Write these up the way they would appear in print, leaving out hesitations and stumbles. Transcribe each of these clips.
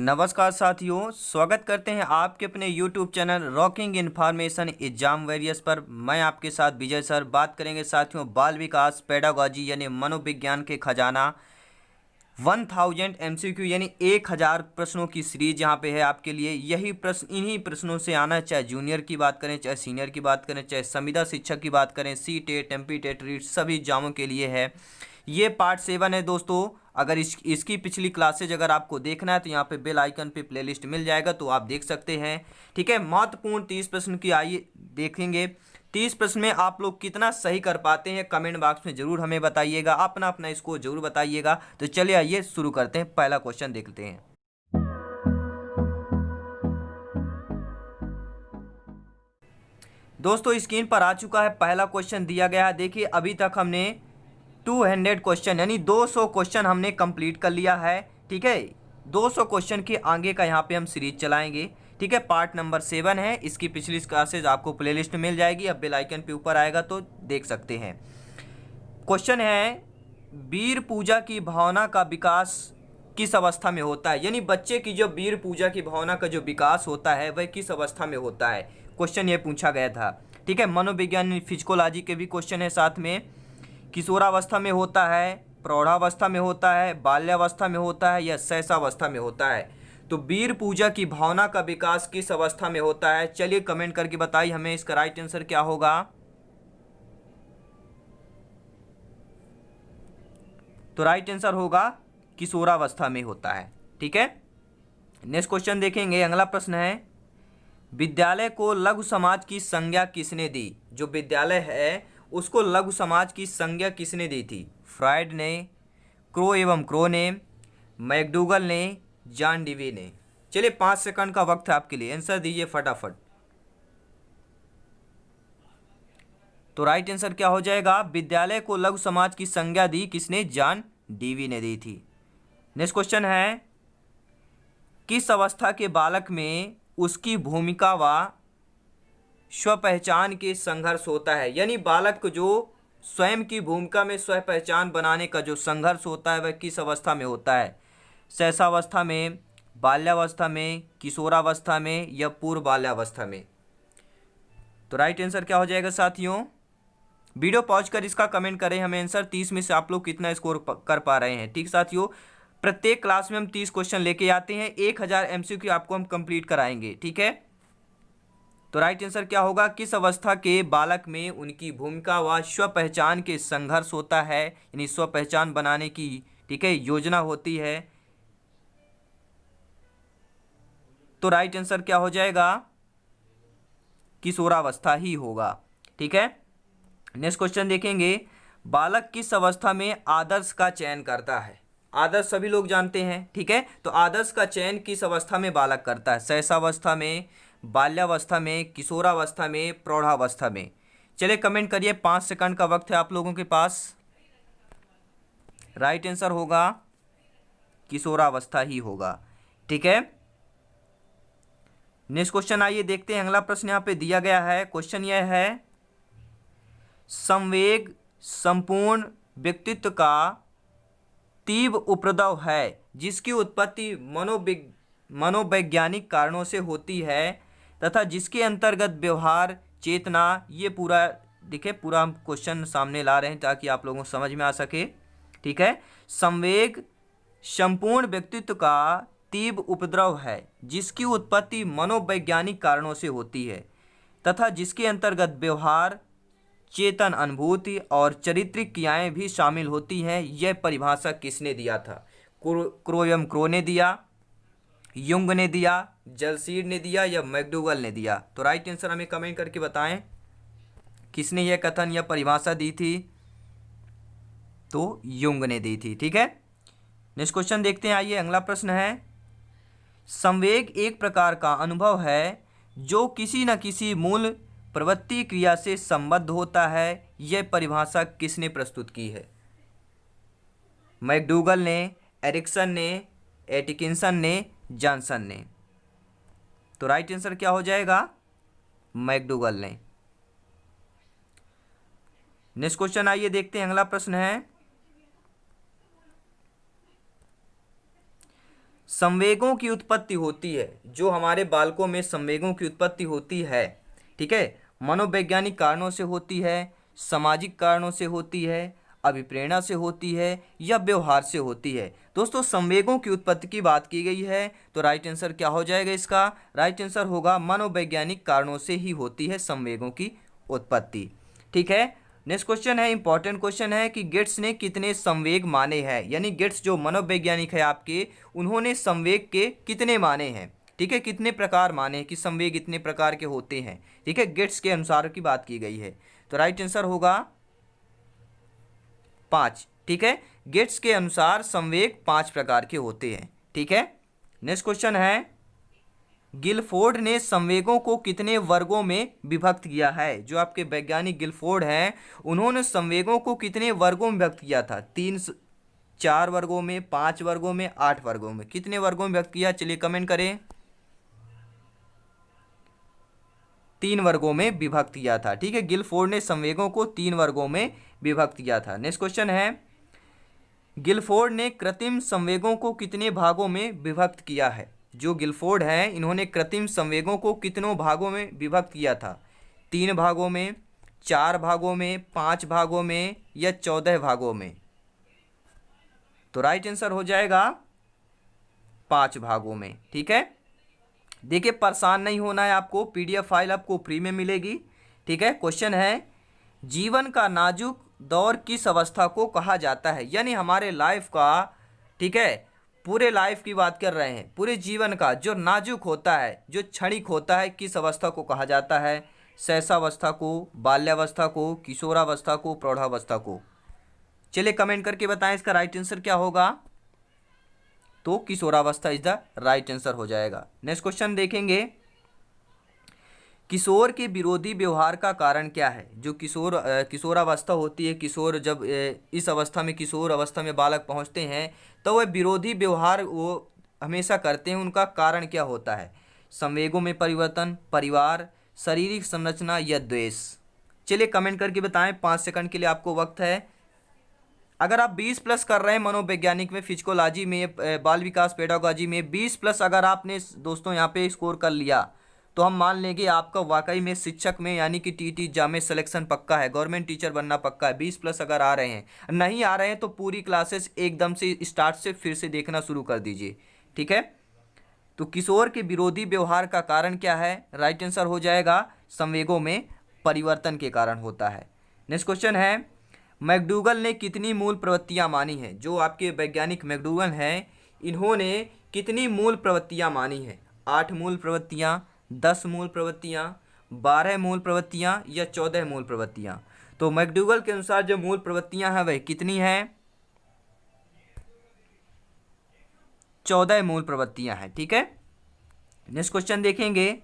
नमस्कार साथियों, स्वागत करते हैं आपके अपने YouTube channel rocking information exam various पर। मैं आपके साथ विजय सर बात करेंगे साथियों बाल विकास पेडागोजी यानी मनोविज्ञान के खजाना 1000 MCQ यानी 1000 प्रश्नों की सीरीज यहाँ पे है आपके लिए। यही प्रश्न इन्हीं प्रश्नों से आना, चाहे जूनियर की बात करें, चाहे सीनियर की बात करें, चाहे संविदा शिक्षक की बात करें, C TET MP TET REET सभी एग्जामों के लिए है। ये पार्ट 7 है दोस्तों। अगर इसकी पिछली क्लासेज अगर आपको देखना है तो यहाँ पे बेल आइकन पे प्लेलिस्ट मिल जाएगा, तो आप देख सकते हैं। ठीक है, महत्वपूर्ण 30 प्रश्न की आइए देखेंगे। 30 प्रश्न में आप लोग कितना सही कर पाते हैं कमेंट बॉक्स में जरूर हमें बताइएगा, अपना अपना स्कोर जरूर बताइएगा। तो चलिए आइए शुरू करते हैं, पहला क्वेश्चन देखते हैं। दोस्तों स्क्रीन पर आ चुका है, पहला क्वेश्चन दिया गया है। देखिए अभी तक हमने 200 क्वेश्चन यानी 200 क्वेश्चन हमने कंप्लीट कर लिया है। ठीक है, 200 क्वेश्चन के आगे का यहाँ पे हम सीरीज चलाएंगे। ठीक है, पार्ट नंबर 7 है। इसकी पिछली क्लासेज आपको प्लेलिस्ट में मिल जाएगी, अब बेल आइकन पे ऊपर आएगा तो देख सकते हैं। क्वेश्चन है, वीर पूजा की भावना का विकास किस अवस्था में होता है? यानी बच्चे की जो वीर पूजा की भावना का जो विकास होता है वह किस अवस्था में होता है, क्वेश्चन ये पूछा गया था। ठीक है, मनोविज्ञान फिजिकोलॉजी के भी क्वेश्चन है साथ में। किशोरावस्था में होता है, प्रौढ़ावस्था में होता है, बाल्यावस्था में होता है या शैशवावस्था में होता है? तो वीर पूजा की भावना का विकास किस अवस्था में होता है? चलिए कमेंट करके बताइए हमें इसका राइट आंसर क्या होगा। तो राइट आंसर होगा किशोरावस्था में होता है। ठीक है, नेक्स्ट क्वेश्चन देखेंगे। अगला प्रश्न है, विद्यालय को लघु समाज की संज्ञा किसने दी? जो विद्यालय है उसको लघु समाज की संज्ञा किसने दी थी? फ्रायड ने, क्रो एवं क्रो ने, मैकडूगल ने, जॉन डीवी ने? चलिए 5 सेकंड का वक्त है आपके लिए, आंसर दीजिए फटाफट। तो राइट आंसर क्या हो जाएगा? विद्यालय को लघु समाज की संज्ञा दी किसने? जॉन डीवी ने दी थी। नेक्स्ट क्वेश्चन है, किस अवस्था के बालक में उसकी भूमिका व स्व पहचान के संघर्ष होता है? यानी बालक को जो स्वयं की भूमिका में स्व पहचान बनाने का जो संघर्ष होता है वह किस अवस्था में होता है? शैशवावस्था में, बाल्यावस्था में, किशोरावस्था में या पूर्व बाल्यावस्था में? तो राइट आंसर क्या हो जाएगा साथियों? वीडियो पॉज कर इसका कमेंट करें हमें आंसर। 30 में से आप लोग कितना स्कोर कर पा रहे हैं? ठीक साथियों, प्रत्येक क्लास में हम 30 क्वेश्चन लेके आते हैं, 1000 MCQ आपको हम कंप्लीट कराएंगे। ठीक है, तो राइट आंसर क्या होगा? किस अवस्था के बालक में उनकी भूमिका व स्व पहचान के संघर्ष होता है, यानी स्व पहचान बनाने की, ठीक है, योजना होती है? तो राइट आंसर क्या हो जाएगा? किशोरावस्था ही होगा। ठीक है, नेक्स्ट क्वेश्चन देखेंगे। बालक किस अवस्था में आदर्श का चयन करता है? आदर्श सभी लोग जानते हैं। ठीक है, तो आदर्श का चयन किस अवस्था में बालक करता है? शैशवावस्था में, बाल्यावस्था में, किशोरावस्था में, प्रौढ़ावस्था में? चलिए कमेंट करिए, 5 सेकंड का वक्त है आप लोगों के पास। राइट आंसर होगा किशोरावस्था ही होगा। ठीक है, नेक्स्ट क्वेश्चन आइए देखते हैं। अगला प्रश्न यहाँ पे दिया गया है। क्वेश्चन यह है, संवेग संपूर्ण व्यक्तित्व का तीव्र उपद्रव है जिसकी उत्पत्ति मनोवैज्ञानिक कारणों से होती है तथा जिसके अंतर्गत व्यवहार चेतना, ये पूरा देखिए, पूरा हम क्वेश्चन सामने ला रहे हैं ताकि आप लोगों को समझ में आ सके। ठीक है, संवेग संपूर्ण व्यक्तित्व का तीव्र उपद्रव है जिसकी उत्पत्ति मनोवैज्ञानिक कारणों से होती है तथा जिसके अंतर्गत व्यवहार, चेतन, अनुभूति और चारित्रिक क्रियाएं भी शामिल होती हैं। यह परिभाषा किसने दिया था? क्रो एवं क्रो ने दिया, युंग ने दिया, जलसीड ने दिया या मैकडूगल ने दिया? तो राइट आंसर हमें कमेंट करके बताएं, किसने यह कथन या परिभाषा दी थी? तो युंग ने दी थी। ठीक है, नेक्स्ट क्वेश्चन देखते हैं। आइए अगला प्रश्न है, संवेग एक प्रकार का अनुभव है जो किसी न किसी मूल प्रवृत्ति क्रिया से संबद्ध होता है। यह परिभाषा किसने प्रस्तुत की है? मैकडूगल ने, एरिक्सन ने, एटिकिंसन ने, जॉनसन ने? तो राइट आंसर क्या हो जाएगा? मैकडूगल ने। नेक्स्ट क्वेश्चन आइए देखते हैं। अगला प्रश्न है, संवेगों की उत्पत्ति होती है, जो हमारे बालकों में संवेगों की उत्पत्ति होती है, ठीक है, मनोवैज्ञानिक कारणों से होती है, सामाजिक कारणों से होती है, अभिप्रेरणा से होती है या व्यवहार से होती है। दोस्तों संवेगों की उत्पत्ति की बात की गई है, तो राइट आंसर क्या हो जाएगा इसका? राइट आंसर होगा मनोवैज्ञानिक कारणों से ही होती है संवेगों की उत्पत्ति। ठीक है, नेक्स्ट क्वेश्चन है, इंपॉर्टेंट क्वेश्चन है कि गेट्स ने कितने संवेग माने हैं, यानी गेट्स जो मनोवैज्ञानिक है आपके, उन्होंने संवेग के कितने माने हैं, ठीक है, कितने प्रकार माने हैं कि संवेग इतने प्रकार के होते हैं, ठीक है, गेट्स के अनुसार की बात की गई है, तो राइट आंसर होगा 5। ठीक है, गेट्स के अनुसार संवेग 5 प्रकार के होते हैं। ठीक है, नेक्स्ट क्वेश्चन है, गिलफोर्ड ने संवेगों को कितने वर्गों में विभक्त किया है? जो आपके वैज्ञानिक गिलफोर्ड हैं, उन्होंने संवेगों को कितने वर्गों में विभक्त किया था? 3, 4 वर्गों में, 5 वर्गों में, 8 वर्गों में, कितने वर्गों में विभक्त किया? चलिए कमेंट करें। 3 वर्गों में विभक्त किया था। ठीक है, गिलफोर्ड ने संवेगों को 3 वर्गों में विभक्त किया था। नेक्स्ट क्वेश्चन है, गिलफोर्ड ने कृत्रिम संवेगों को कितने भागों में विभक्त किया है? जो गिलफोर्ड हैं, इन्होंने कृत्रिम संवेगों को कितनों भागों में विभक्त किया था? 3 भागों में, 4 भागों में, 5 भागों में या 14 भागों में? तो राइट आंसर हो जाएगा 5 भागों में। ठीक है, देखिए परेशान नहीं होना है आपको, पीडीएफ फाइल आपको फ्री में मिलेगी। ठीक है, क्वेश्चन है, जीवन का नाजुक दौर किस अवस्था को कहा जाता है? यानी हमारे लाइफ का, ठीक है, पूरे लाइफ की बात कर रहे हैं, पूरे जीवन का जो नाजुक होता है, जो क्षणिक होता है, किस अवस्था को कहा जाता है? शैशवावस्था को, बाल्यावस्था को, किशोरावस्था को, प्रौढ़ावस्था को? चलिए कमेंट करके बताएं इसका राइट आंसर क्या होगा। तो किशोरावस्था इज द राइट आंसर हो जाएगा। नेक्स्ट क्वेश्चन देखेंगे, किशोर के विरोधी व्यवहार का कारण क्या है? जो किशोरावस्था होती है, किशोर जब इस अवस्था में, किशोर अवस्था में बालक पहुंचते हैं, तो वह विरोधी व्यवहार वो हमेशा करते हैं, उनका कारण क्या होता है? संवेगों में परिवर्तन, परिवार, शारीरिक संरचना या द्वेष? चलिए कमेंट करके बताएं, 5 सेकंड के लिए आपको वक्त है। अगर आप 20+ कर रहे हैं मनोवैज्ञानिक में, फिजिकोलॉजी में, बाल विकास पेडागोजी में 20+ अगर आपने दोस्तों यहाँ पे स्कोर कर लिया, तो हम मान लेंगे आपका वाकई में शिक्षक में यानी कि टीटी एग्जाम में सिलेक्शन पक्का है, गवर्नमेंट टीचर बनना पक्का है। 20+ अगर आ रहे हैं, नहीं आ रहे हैं तो पूरी क्लासेस एकदम से स्टार्ट से फिर से देखना शुरू कर दीजिए। ठीक है, तो किशोर के विरोधी व्यवहार का कारण क्या है? राइट आंसर हो जाएगा संवेगों में परिवर्तन के कारण होता है। नेक्स्ट क्वेश्चन है, मैकडूगल ने कितनी मूल प्रवृत्तियां मानी हैं? जो आपके वैज्ञानिक मैकडूगल हैं, इन्होंने कितनी मूल प्रवृत्तियां मानी हैं? 8 मूल प्रवृत्तियां, 10 मूल प्रवृत्तियां, 12 मूल प्रवृत्तियां या 14 मूल प्रवृत्तियां? तो मैकडूगल के अनुसार जो मूल प्रवृत्तियां हैं वह कितनी हैं? 14 मूल प्रवृत्तियां हैं। ठीक है, नेक्स्ट क्वेश्चन देखेंगे,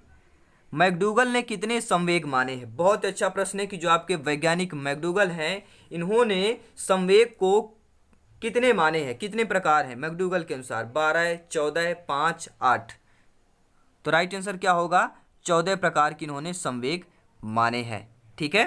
मैकडूगल ने कितने संवेग माने हैं? बहुत अच्छा प्रश्न है कि जो आपके वैज्ञानिक मैकडूगल हैं, इन्होंने संवेग को कितने माने हैं, कितने प्रकार हैं मैकडूगल के अनुसार? 12, 14, 5, 8? तो राइट आंसर क्या होगा? 14 प्रकार की इन्होंने संवेग माने हैं। ठीक है,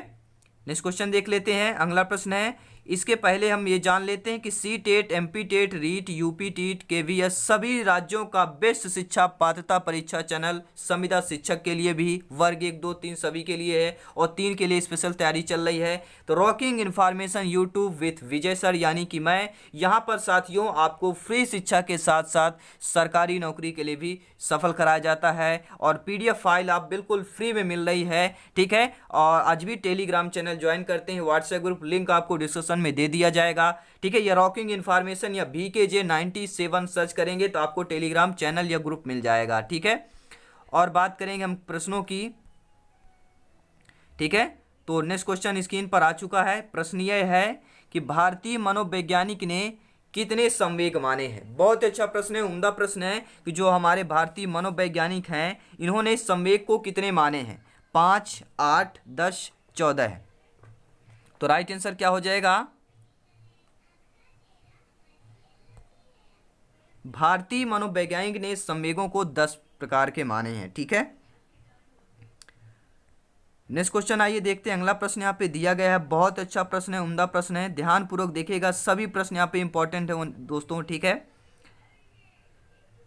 नेक्स्ट क्वेश्चन देख लेते हैं। अगला प्रश्न है, इसके पहले हम ये जान लेते हैं कि C TET, MP TET, REET, UP TET, KVS सभी राज्यों का बेस्ट शिक्षा पात्रता परीक्षा चैनल संविदा शिक्षक के लिए भी, वर्ग 1, 2, 3 सभी के लिए है, और 3 के लिए स्पेशल तैयारी चल रही है। तो rocking information YouTube with Vijay sir, यानी कि मैं यहाँ पर साथियों आपको फ्री शिक्षा के साथ साथ सरकारी नौकरी के लिए भी सफल कराया जाता है, और पीडीएफ फाइल आप बिल्कुल फ्री में मिल रही है। ठीक है, और आज भी टेलीग्राम चैनल ज्वाइन करते हैं, व्हाट्सएप ग्रुप लिंक आपको डिस्क्रिप्शन में दे दिया जाएगा। ठीक है, ये रॉकिंग इन्फॉर्मेशन या VKJ 97 सर्च करेंगे तो आपको टेलीग्राम चैनल या ग्रुप मिल जाएगा। ठीक है, और बात करेंगे हम प्रश्नों की। ठीक है, तो नेक्स्ट क्वेश्चन स्क्रीन पर आ चुका है। प्रश्न यह है कि भारतीय मनोवैज्ञानिक ने कितने संवेग माने हैं? बहुत अच्छा प्रश्न है, उम्दा प्रश्न है कि जो हमारे भारतीय मनोवैज्ञानिक हैं, इन्होंने संवेग को कितने माने हैं? 5, 8, 10, 14 है। तो राइट आंसर क्या हो जाएगा? भारतीय मनोवैज्ञानिक ने संवेगों को 10 प्रकार के माने हैं। ठीक है, नेक्स्ट क्वेश्चन आइए देखते हैं। अगला प्रश्न यहाँ पे दिया गया है, बहुत अच्छा प्रश्न है, उम्दा प्रश्न है, ध्यानपूर्वक देखिएगा, सभी प्रश्न यहाँ पे इंपॉर्टेंट है दोस्तों। ठीक है,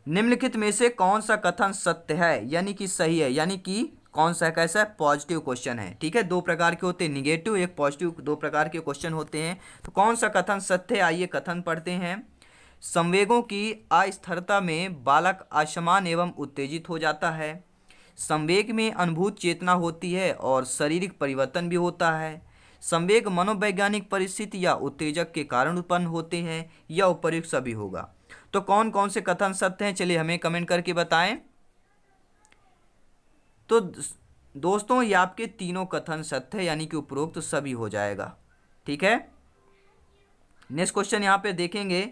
निम्नलिखित में से कौन सा कथन सत्य है, यानी कि सही है, यानी कि कौन सा कैसा है, पॉजिटिव क्वेश्चन है। ठीक है, दो प्रकार के होते हैं, निगेटिव एक पॉजिटिव, दो प्रकार के क्वेश्चन होते हैं। तो कौन सा कथन सत्य है, आइए कथन पढ़ते हैं। संवेगों की अस्थिरता में बालक असमान एवं उत्तेजित हो जाता है। संवेग में अनुभूत चेतना होती है और शारीरिक परिवर्तन भी होता है। संवेग मनोवैज्ञानिक परिस्थिति या उत्तेजक के कारण उत्पन्न होते हैं, या उपर्युक्त सभी होगा। तो कौन कौन से कथन सत्य हैं, चलिए हमें कमेंट करके बताएं। तो दोस्तों ये आपके तीनों कथन सत्य है, यानी कि उपरोक्त सभी हो जाएगा। ठीक है, नेक्स्ट क्वेश्चन यहाँ पे देखेंगे।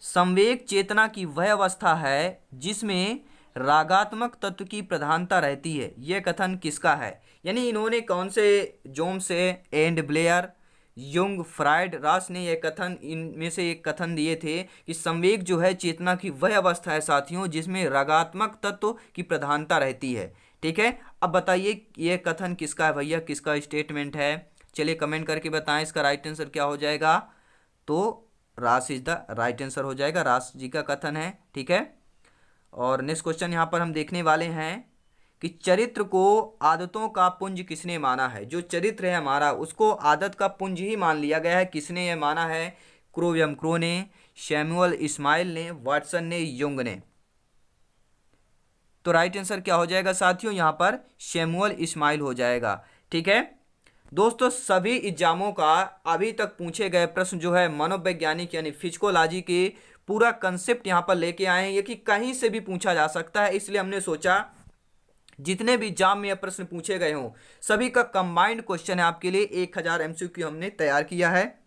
संवेग चेतना की वह अवस्था है जिसमें रागात्मक तत्व की प्रधानता रहती है, यह कथन किसका है? यानी इन्होंने कौन से जोम से, एंड ब्लेयर, युंग, फ्राइड, रास ने यह कथन, इनमें से एक कथन दिए थे कि संवेग जो है चेतना की वह अवस्था है साथियों जिसमें रागात्मक तत्व की प्रधानता रहती है। ठीक है, अब बताइए यह कथन किसका है भैया, किसका स्टेटमेंट है? चलिए कमेंट करके बताएं, इसका राइट आंसर क्या हो जाएगा। तो रास इज द राइट आंसर हो जाएगा, रास जी का कथन है। ठीक है, और नेक्स्ट क्वेश्चन यहाँ पर हम देखने वाले हैं कि चरित्र को आदतों का पुंज किसने माना है? जो चरित्र है हमारा उसको आदत का पुंज ही मान लिया गया है। किसने यह माना है? क्रोवियम क्रो ने, सैमुअल इस्माइल ने, वाटसन ने, युंग ने। तो राइट आंसर क्या हो जाएगा साथियों, यहाँ पर सैमुअल इस्माइल हो जाएगा। ठीक है दोस्तों, सभी एग्जामों का अभी तक पूछे गए प्रश्न जो है मनोवैज्ञानिक यानी फिजिकोलॉजी के पूरा कंसेप्ट यहाँ पर लेके आए हैं, ये कि कहीं से भी पूछा जा सकता है। इसलिए हमने सोचा जितने भी एग्जाम में यह प्रश्न पूछे गए हों सभी का कंबाइंड क्वेश्चन है आपके लिए, 1000 MCQ हमने तैयार किया है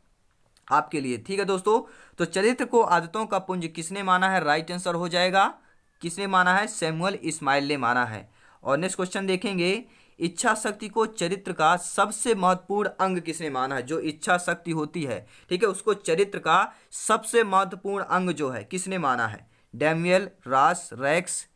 आपके लिए। ठीक है दोस्तों, तो चरित्र को आदतों का पुंज किसने माना है? राइट आंसर हो जाएगा, किसने माना है? सैमुअल इस्माइल ने माना है। और नेक्स्ट क्वेश्चन देखेंगे, इच्छा शक्ति को चरित्र का सबसे महत्वपूर्ण अंग किसने माना है? जो इच्छा शक्ति होती है, ठीक है, उसको चरित्र का सबसे महत्वपूर्ण अंग जो है किसने माना है? डैमियल, रास, रैक्स,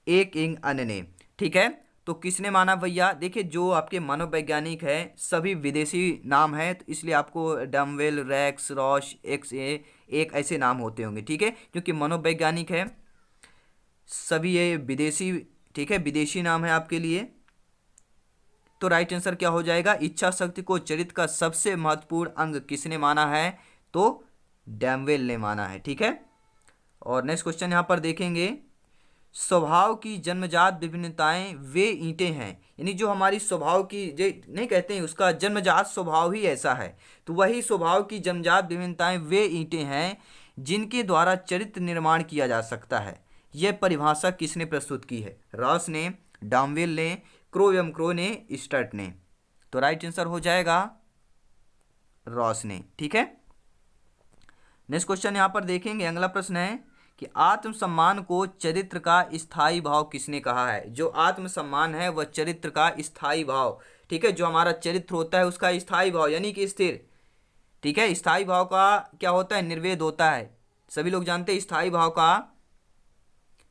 एक इंग अन्य ने। ठीक है, तो किसने माना भैया? देखिए जो आपके मनोवैज्ञानिक है सभी विदेशी नाम है, तो इसलिए आपको डमवेल, रैक्स, रॉश, एक्स ए, एक ऐसे नाम होते होंगे। ठीक है, क्योंकि मनोवैज्ञानिक है सभी ये विदेशी, ठीक है, विदेशी नाम है आपके लिए। तो राइट आंसर क्या हो जाएगा? इच्छा शक्ति को चरित्र का सबसे महत्वपूर्ण अंग किसने माना है? तो डैमवेल ने माना है। ठीक है, और नेक्स्ट क्वेश्चन यहाँ पर देखेंगे, स्वभाव की जन्मजात विभिन्नताएं वे ईंटें हैं, यानी जो हमारी स्वभाव की जो नहीं कहते हैं उसका जन्मजात स्वभाव ही ऐसा है, तो वही स्वभाव की जन्मजात विभिन्नताएं वे ईंटें हैं जिनके द्वारा चरित्र निर्माण किया जा सकता है। यह परिभाषा किसने प्रस्तुत की है? रॉस ने, डॉमवेल ने, क्रोवियम क्रो ने, स्टर्ट ने। तो राइट आंसर हो जाएगा रॉस ने। ठीक है, नेक्स्ट क्वेश्चन यहां पर देखेंगे, अगला प्रश्न है कि आत्मसम्मान को चरित्र का स्थायी भाव किसने कहा है? जो आत्मसम्मान है वह चरित्र का स्थायी भाव, ठीक है, जो हमारा चरित्र होता है उसका स्थायी भाव यानी कि स्थिर। ठीक है, स्थायी भाव का क्या होता है? निर्वेद होता है। सभी लोग जानते हैं स्थायी भाव का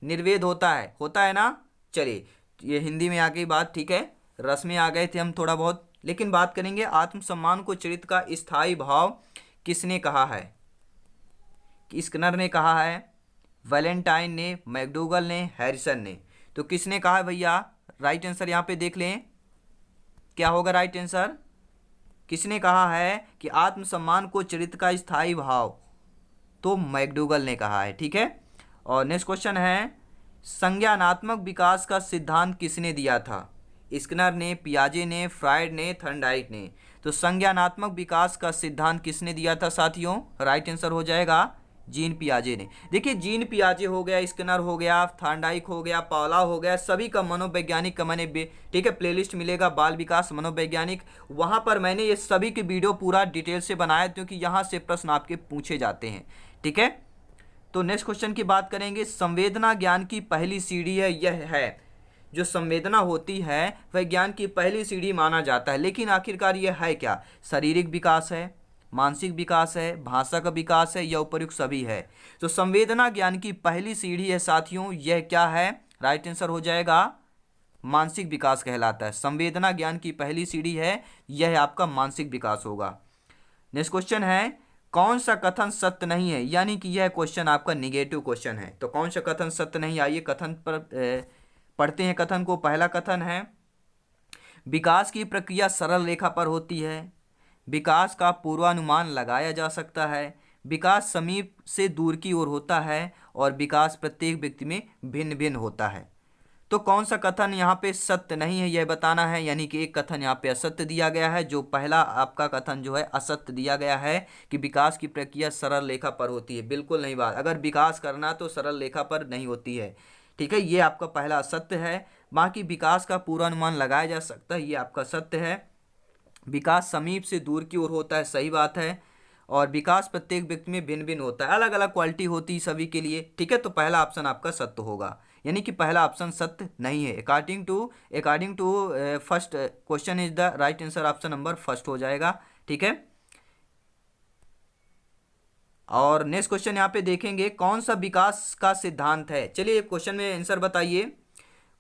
निर्वेद होता है ना। चलिए ये हिंदी में आ गई बात, ठीक है, रस में आ गए थे हम थोड़ा बहुत, लेकिन बात करेंगे आत्मसम्मान को चरित्र का स्थायी भाव किसने कहा है? स्किनर ने कहा है, वैलेंटाइन ने, मैकडूगल ने, हैरिसन ने। तो किसने कहा है भैया? राइट आंसर यहाँ पे देख लें, क्या होगा राइट आंसर? किसने कहा है कि आत्मसम्मान को चरित्र का स्थायी भाव? तो मैकडूगल ने कहा है। ठीक है, और नेक्स्ट क्वेश्चन है, संज्ञानात्मक विकास का सिद्धांत किसने दिया था? स्किनर ने, पियाजे ने, फ्राइड ने, थर्नडाइक ने। तो संज्ञानात्मक विकास का सिद्धांत किसने दिया था साथियों? राइट आंसर हो जाएगा जीन पियाजे ने। देखिए जीन पियाजे हो गया, स्किनर हो गया, थर्नडाइक हो गया, पावला हो गया, सभी का मनोवैज्ञानिक का मैंने ठीक है प्लेलिस्ट मिलेगा, बाल विकास मनोवैज्ञानिक, वहाँ पर मैंने ये सभी के वीडियो पूरा डिटेल से बनाया क्योंकि यहाँ से प्रश्न आपके पूछे जाते हैं। ठीक है, तो नेक्स्ट क्वेश्चन की बात करेंगे, संवेदना ज्ञान की पहली सीढ़ी है, यह है जो संवेदना होती है वह ज्ञान की पहली सीढ़ी माना जाता है, लेकिन आखिरकार यह है क्या? शारीरिक विकास है, मानसिक विकास है, भाषा का विकास है, या उपर्युक्त सभी है? तो संवेदना ज्ञान की पहली सीढ़ी है साथियों, यह क्या है? राइट आंसर हो जाएगा मानसिक विकास कहलाता है। संवेदना ज्ञान की पहली सीढ़ी है, यह आपका मानसिक विकास होगा। नेक्स्ट क्वेश्चन है, कौन सा कथन सत्य नहीं है, यानी कि यह क्वेश्चन आपका निगेटिव क्वेश्चन है। तो कौन सा कथन सत्य नहीं, आइए कथन पर पढ़ते हैं कथन को। पहला कथन है, विकास की प्रक्रिया सरल रेखा पर होती है, विकास का पूर्वानुमान लगाया जा सकता है, विकास समीप से दूर की ओर होता है और विकास प्रत्येक व्यक्ति में भिन्न भिन्न होता है। तो कौन सा कथन यहाँ पे सत्य नहीं है यह बताना है, यानी कि एक कथन यहाँ पे असत्य दिया गया है। जो पहला आपका कथन जो है असत्य दिया गया है कि विकास की प्रक्रिया सरल रेखा पर होती है, बिल्कुल नहीं बात। अगर विकास करना तो सरल रेखा पर नहीं होती है, ठीक है, ये आपका पहला असत्य है। बाकी विकास का पूर्वानुमान लगाया जा सकता है, ये आपका सत्य है। विकास समीप से दूर की ओर होता है, सही बात है। और विकास प्रत्येक व्यक्ति में भिन्न भिन्न होता है, अलग अलग क्वालिटी होती है सभी के लिए, ठीक है। तो पहला ऑप्शन आपका सत्य होगा, यानी कि पहला ऑप्शन सत्य नहीं है। According to first question is the right answer, option number first हो जाएगा, ठीक है। और नेक्स्ट क्वेश्चन यहाँ पे देखेंगे, कौन सा विकास का सिद्धांत है। चलिए क्वेश्चन में आंसर बताइए,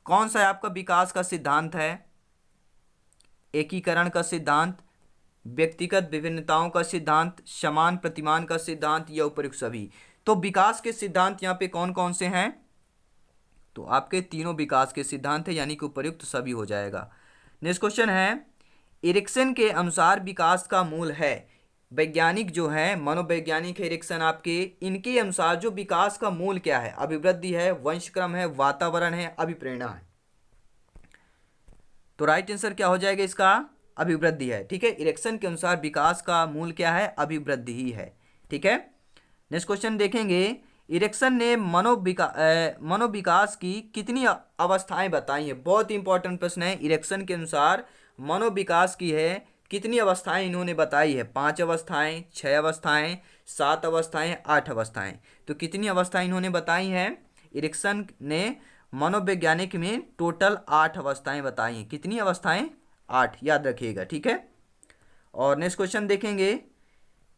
कौन सा आपका विकास का सिद्धांत है। एकीकरण का सिद्धांत, व्यक्तिगत विभिन्नताओं का सिद्धांत, समान प्रतिमान का सिद्धांत या उपयुक्त सभी। तो विकास के सिद्धांत यहाँ पे कौन कौन से हैं, तो आपके तीनों विकास के सिद्धांत है, यानी कि उपयुक्त सभी हो जाएगा। नेक्स्ट क्वेश्चन है, एरिक्सन के अनुसार विकास का मूल है। वैज्ञानिक जो है, मनोवैज्ञानिक एरिक्सन आपके, इनके अनुसार जो विकास का मूल क्या है, अभिवृद्धि है, वंशक्रम है, वातावरण है, अभिप्रेरणा है। तो राइट आंसर क्या हो जाएगा इसका, अभिवृद्धि है, ठीक है। इरेक्शन के अनुसार विकास का मूल क्या है, अभिवृद्धि ही है, ठीक है। नेक्स्ट क्वेश्चन देखेंगे, इरेक्शन ने मनोविकास की कितनी अवस्थाएं बताई हैं। बहुत इंपॉर्टेंट प्रश्न है। इरेक्शन के अनुसार मनोविकास की है कितनी अवस्थाएं इन्होंने बताई है, 5 अवस्थाएं, 6 अवस्थाएं, 7 अवस्थाएं, 8 अवस्थाएं। तो कितनी अवस्थाएं इन्होंने बताई हैं, इरेक्शन ने मनोवैज्ञानिक में टोटल 8 अवस्थाएं बताई हैं। कितनी अवस्थाएं, 8, याद रखिएगा, ठीक है। और नेक्स्ट क्वेश्चन देखेंगे,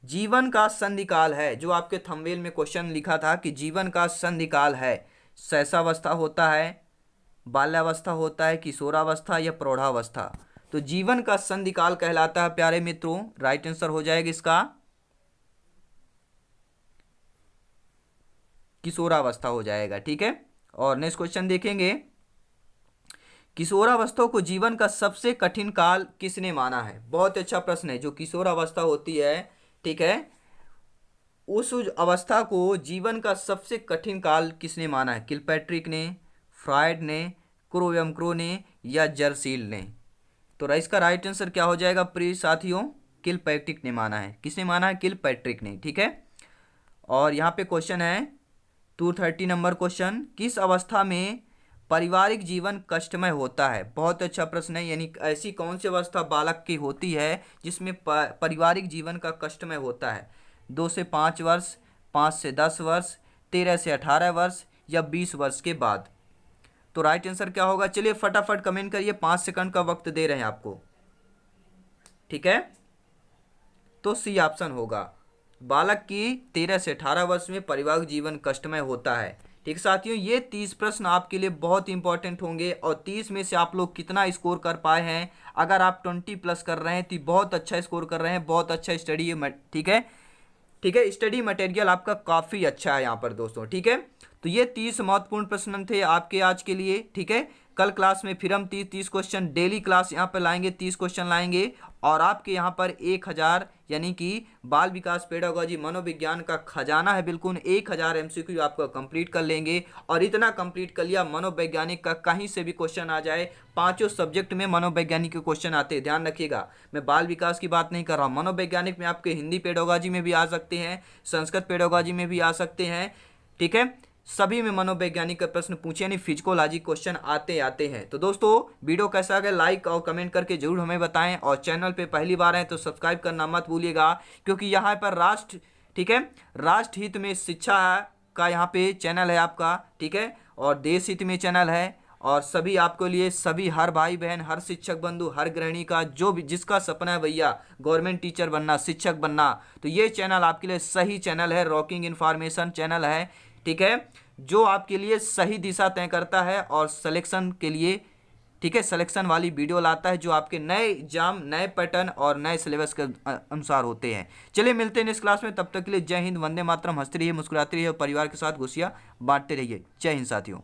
जीवन का संधिकाल है, जो आपके थंबनेल में क्वेश्चन लिखा था कि जीवन का संधिकाल है, शैशवावस्था होता है, बाल्यावस्था होता है, किशोरावस्था या प्रौढ़ावस्था। तो जीवन का संधिकाल कहलाता है प्यारे मित्रों, राइट आंसर हो जाएगा इसका किशोरावस्था हो जाएगा, ठीक है। और नेक्स्ट क्वेश्चन देखेंगे, किशोरावस्था को जीवन का सबसे कठिन काल किसने माना है। बहुत अच्छा प्रश्न है। जो किशोरावस्था होती है, ठीक है, उस अवस्था को जीवन का सबसे कठिन काल किसने माना है। किलपैट्रिक ने, फ्रायड ने, क्रो ने या जर्सील ने। तो इसका राइट आंसर क्या हो जाएगा प्रिय साथियों, किलपैट्रिक ने माना है। किसने माना है, किलपैट्रिक ने, ठीक है। और यहाँ पे क्वेश्चन है 230 नंबर क्वेश्चन, किस अवस्था में पारिवारिक जीवन कष्टमय होता है। बहुत अच्छा प्रश्न है, यानी ऐसी कौन सी अवस्था बालक की होती है जिसमें पारिवारिक जीवन का कष्टमय होता है। 2 से 5 वर्ष, 5 से 10 वर्ष, 13 से 18 वर्ष या 20 वर्ष के बाद। तो राइट आंसर क्या होगा, चलिए फटाफट कमेंट करिए, 5 सेकंड का वक्त दे रहे हैं आपको, ठीक है। तो सी ऑप्शन होगा, बालक की 13 से 18 वर्ष में पारिवारिक जीवन कष्टमय होता है, ठीक साथियों। ये 30 प्रश्न आपके लिए बहुत इंपॉर्टेंट होंगे और 30 में से आप लोग कितना स्कोर कर पाए हैं। अगर आप 20 प्लस कर रहे हैं तो बहुत अच्छा स्कोर कर रहे हैं, बहुत अच्छा स्टडी, ठीक है, ठीक है। स्टडी मटेरियल आपका काफ़ी अच्छा है यहाँ पर दोस्तों, ठीक है। तो ये 30 महत्वपूर्ण प्रश्न थे आपके आज के लिए, ठीक है। कल क्लास में फिर हम 30 क्वेश्चन डेली क्लास यहाँ पर लाएंगे, 30 क्वेश्चन लाएंगे और आपके यहाँ पर 1000 यानी कि बाल विकास पेडागोजी मनोविज्ञान का खजाना है, बिल्कुल 1000 MCQ आपको कंप्लीट कर लेंगे। और इतना कंप्लीट कर लिया, मनोवैज्ञानिक का कहीं से भी क्वेश्चन आ जाए, 5 सब्जेक्ट में मनोवैज्ञानिक के क्वेश्चन आते हैं, ध्यान रखिएगा। मैं बाल विकास की बात नहीं कर रहा हूँ, मनोवैज्ञानिक में आपके हिंदी पेडागोजी में भी आ सकते हैं, संस्कृत पेडागोजी में भी आ सकते हैं, ठीक है। सभी में मनोवैज्ञानिक का प्रश्न पूछे, यानी फिजिकोलॉजी क्वेश्चन आते हैं। तो दोस्तों वीडियो कैसा गया लाइक और कमेंट करके जरूर हमें बताएं, और चैनल पे पहली बार हैं तो सब्सक्राइब करना मत भूलिएगा, क्योंकि यहाँ पर राष्ट्र, ठीक है, राष्ट्र हित में शिक्षा का यहाँ पे चैनल है आपका, ठीक है, और देश हित में चैनल है। और सभी आपके लिए, सभी हर भाई बहन, हर शिक्षक बंधु, हर गृहिणी का जो भी जिसका सपना है भैया गवर्नमेंट टीचर बनना, शिक्षक बनना, तो ये चैनल आपके लिए सही चैनल है, रॉकिंग इन्फॉर्मेशन चैनल है, ठीक है, जो आपके लिए सही दिशा तय करता है और सिलेक्शन के लिए ठीक है, सिलेक्शन वाली वीडियो लाता है जो आपके नए एग्जाम, नए पैटर्न और नए सिलेबस के अनुसार होते हैं। चलिए मिलते हैं इस क्लास में, तब तक के लिए जय हिंद, वंदे मातरम, हंसते रहिए, मुस्कुराते रहिए और परिवार के साथ खुशियाँ बांटते रहिए। जय हिंद साथियों।